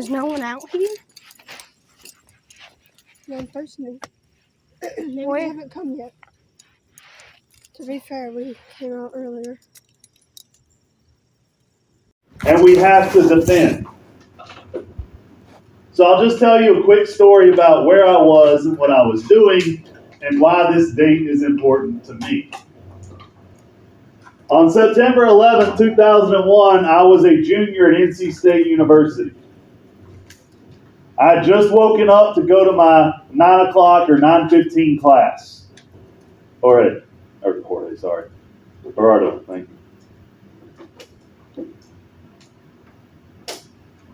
There's no one out here? One person. Maybe Where? they haven't come yet. To be fair, we came out earlier. And we have to defend. So I'll just tell you a quick story about where I was and what I was doing and why this date is important to me. On September 11, 2001, I was a junior at NC State University. I had just woken up to go to my 9 o'clock or 9:15 class. Or Jorge, sorry. Gerardo, thank you.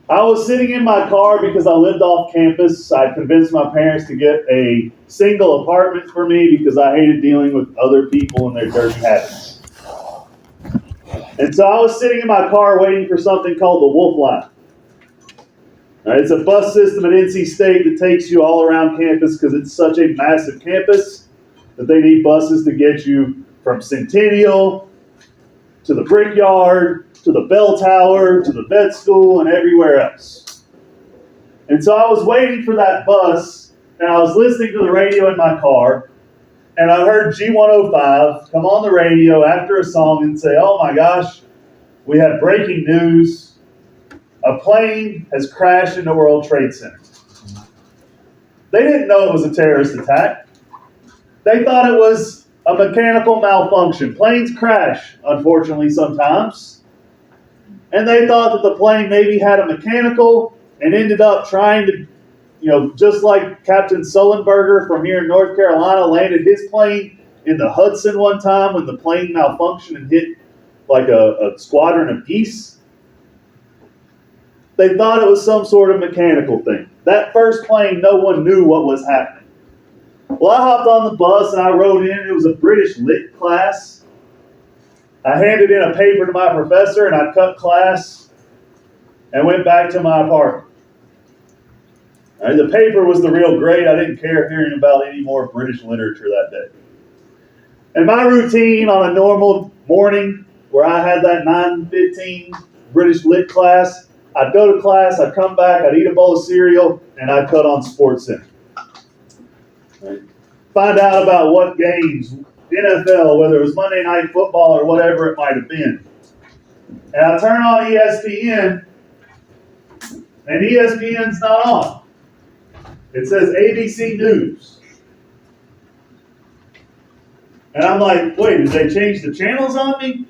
I was sitting in my car because I lived off campus. I convinced my parents to get a single apartment for me because I hated dealing with other people and their dirty habits. And so I was sitting in my car waiting for something called the Wolf Line. It's a bus system at NC State that takes you all around campus because it's such a massive campus that they need buses to get you from Centennial to the Brickyard, to the bell tower, to the vet school, and everywhere else. And so I was waiting for that bus, and I was listening to the radio in my car, and I heard G105 come on the radio after a song and say, "Oh my gosh, we have breaking news. A plane has crashed into World Trade Center." They didn't know it was a terrorist attack. They thought it was a mechanical malfunction. Planes crash, unfortunately, sometimes. And they thought that the plane maybe had a mechanical and ended up trying to, just like Captain Sullenberger from here in North Carolina landed his plane in the Hudson one time when the plane malfunctioned and hit like a squadron apiece. They thought it was some sort of mechanical thing. That first plane, no one knew what was happening. Well, I hopped on the bus and I rode in. It was a British Lit class. I handed in a paper to my professor and I cut class and went back to my apartment. The paper was the real grade. I didn't care hearing about any more British literature that day. And my routine on a normal morning where I had that 9:15 British Lit class, I'd go to class, I'd come back, I'd eat a bowl of cereal, and I'd cut on SportsCenter. Find out about what games, NFL, whether it was Monday Night Football or whatever it might have been. And I turn on ESPN, and ESPN's not on. It says ABC News. And I'm like, wait, did they change the channels on me?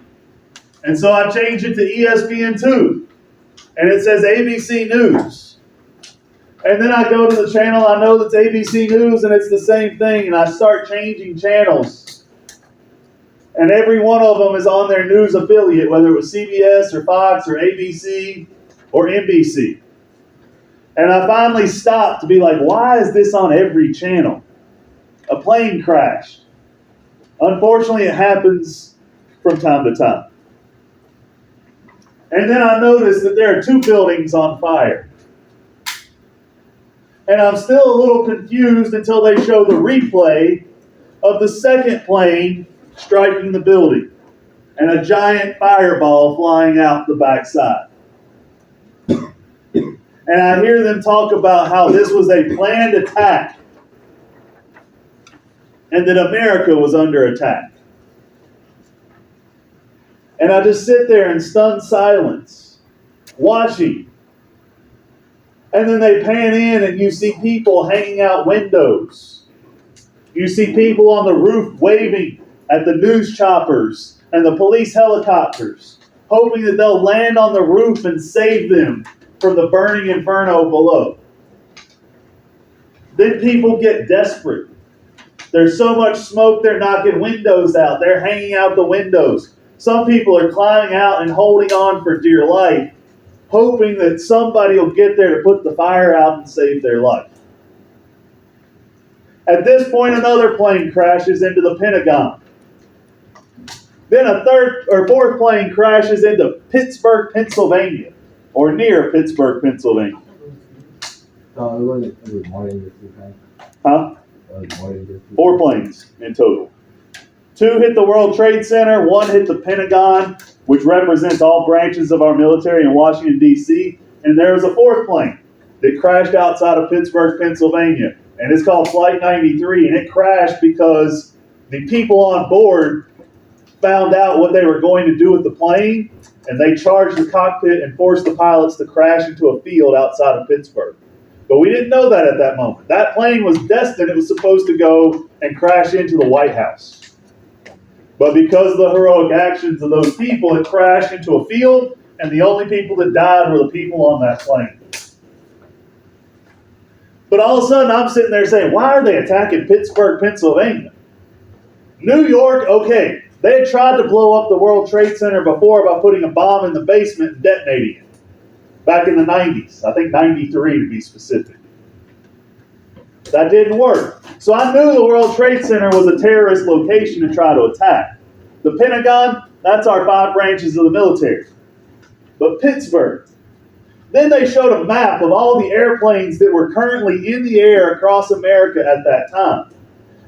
And so I changed it to ESPN2. And it says ABC News. And then I go to the channel, I know that's ABC News, and it's the same thing. And I start changing channels. And every one of them is on their news affiliate, whether it was CBS or Fox or ABC or NBC. And I finally stopped to be like, why is this on every channel? A plane crashed. Unfortunately, it happens from time to time. And then I noticed that there are 2 buildings on fire. And I'm still a little confused until they show the replay of the second plane striking the building and a giant fireball flying out the backside. And I hear them talk about how this was a planned attack and that America was under attack. And I just sit there in stunned silence, watching. And then they pan in and you see people hanging out windows. You see people on the roof waving at the news choppers and the police helicopters, hoping that they'll land on the roof and save them from the burning inferno below. Then people get desperate. There's so much smoke, they're knocking windows out. They're hanging out the windows. Some people are climbing out and holding on for dear life, hoping that somebody will get there to put the fire out and save their life. At this point, another plane crashes into the Pentagon. Then a third or fourth plane crashes into Pittsburgh, Pennsylvania, or near Pittsburgh, Pennsylvania. No, it was more than just 2 planes. Huh? It was more than just 2 4 planes in total. 2 hit the World Trade Center, 1 hit the Pentagon, which represents all branches of our military in Washington, D.C., and there was a 4th plane that crashed outside of Pittsburgh, Pennsylvania. And it's called Flight 93. And it crashed because the people on board found out what they were going to do with the plane, and they charged the cockpit and forced the pilots to crash into a field outside of Pittsburgh. But we didn't know that at that moment. That plane was destined, it was supposed to go and crash into the White House. But because of the heroic actions of those people, it crashed into a field, and the only people that died were the people on that plane. But all of a sudden, I'm sitting there saying, why are they attacking Pittsburgh, Pennsylvania? New York, okay, they had tried to blow up the World Trade Center before by putting a bomb in the basement and detonating it. Back in the 90s, I think 93 to be specific. That didn't work. So I knew the World Trade Center was a terrorist location to try to attack. The Pentagon, that's our 5 branches of the military. But Pittsburgh. Then they showed a map of all the airplanes that were currently in the air across America at that time,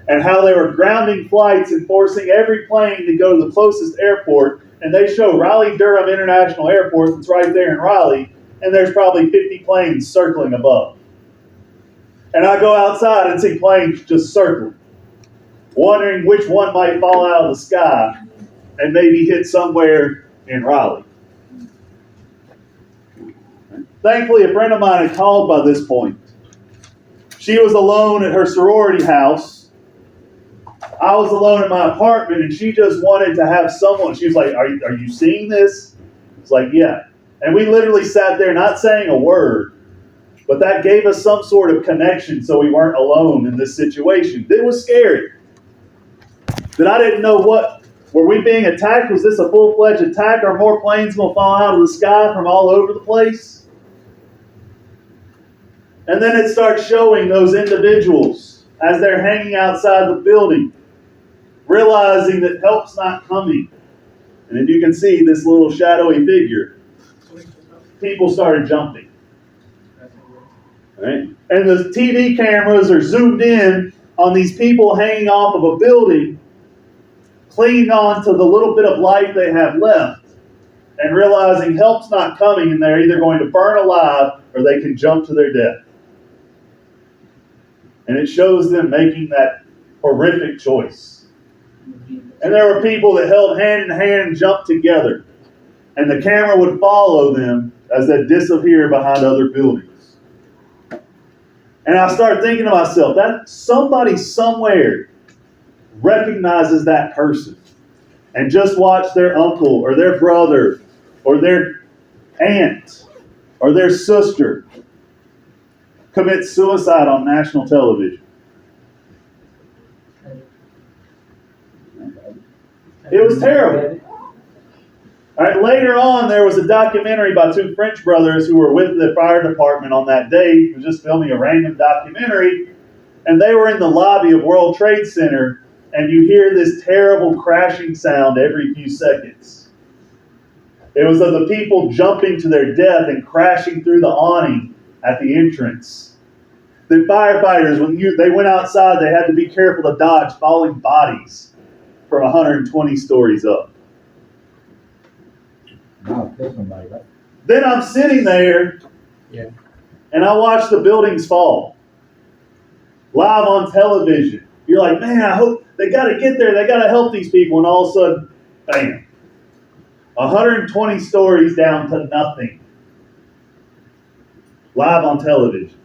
and how they were grounding flights and forcing every plane to go to the closest airport. And they show Raleigh-Durham International Airport that's right there in Raleigh, and there's probably 50 planes circling above. And I go outside and see planes just circling, wondering which one might fall out of the sky and maybe hit somewhere in Raleigh. Thankfully, a friend of mine had called by this point. She was alone at her sorority house. I was alone in my apartment, and she just wanted to have someone. She was like, are you seeing this? It's like, yeah. And we literally sat there not saying a word, but that gave us some sort of connection so we weren't alone in this situation. It was scary. That I didn't know were we being attacked? Was this a full-fledged attack? Are more planes going to fall out of the sky from all over the place? And then it starts showing those individuals as they're hanging outside the building, realizing that help's not coming. And if you can see this little shadowy figure, people started jumping. Right? And the TV cameras are zoomed in on these people hanging off of a building, clinging on to the little bit of life they have left, and realizing help's not coming, and they're either going to burn alive or they can jump to their death. And it shows them making that horrific choice. And there were people that held hand in hand and jumped together. And the camera would follow them as they disappear behind other buildings. And I started thinking to myself, that somebody somewhere recognizes that person and just watched their uncle or their brother or their aunt or their sister commit suicide on national television. It was terrible. All right, later on, there was a documentary by 2 French brothers who were with the fire department on that day, who were just filming a random documentary, and they were in the lobby of World Trade Center, and you hear this terrible crashing sound every few seconds. It was of the people jumping to their death and crashing through the awning at the entrance. The firefighters, when they went outside, they had to be careful to dodge falling bodies from 120 stories up. Wow, there's somebody, right? Then I'm sitting there, and I watch the buildings fall live on television. You're like, man, I hope they got to get there. They got to help these people. And all of a sudden, bam, 120 stories down to nothing. Live on television.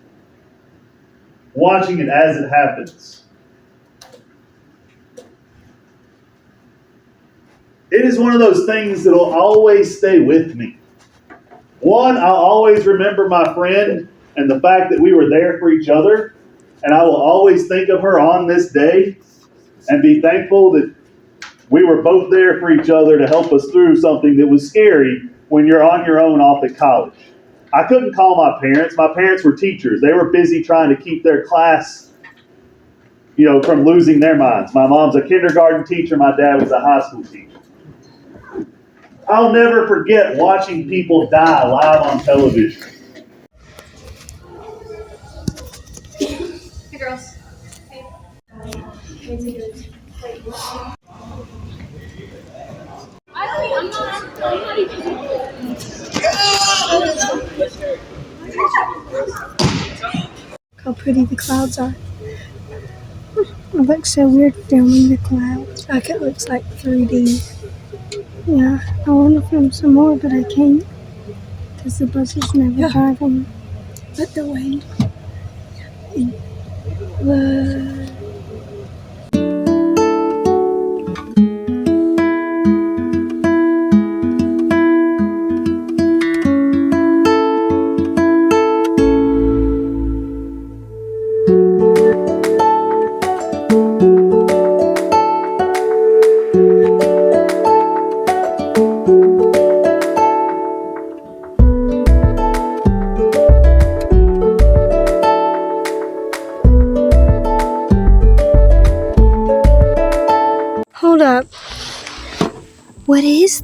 Watching it as it happens. It is one of those things that will always stay with me. One, I'll always remember my friend and the fact that we were there for each other. And I will always think of her on this day and be thankful that we were both there for each other to help us through something that was scary when you're on your own off at college. I couldn't call my parents. My parents were teachers. They were busy trying to keep their class, from losing their minds. My mom's a kindergarten teacher. My dad was a high school teacher. I'll never forget watching people die live on television. Hey, girls. Hey. I'm not even. how pretty the clouds are. It looks so weird filming the clouds. Like it looks like 3D. Yeah, I want to film some more, but I can't. Because the buses never drive them. But the wind. Hold up. What is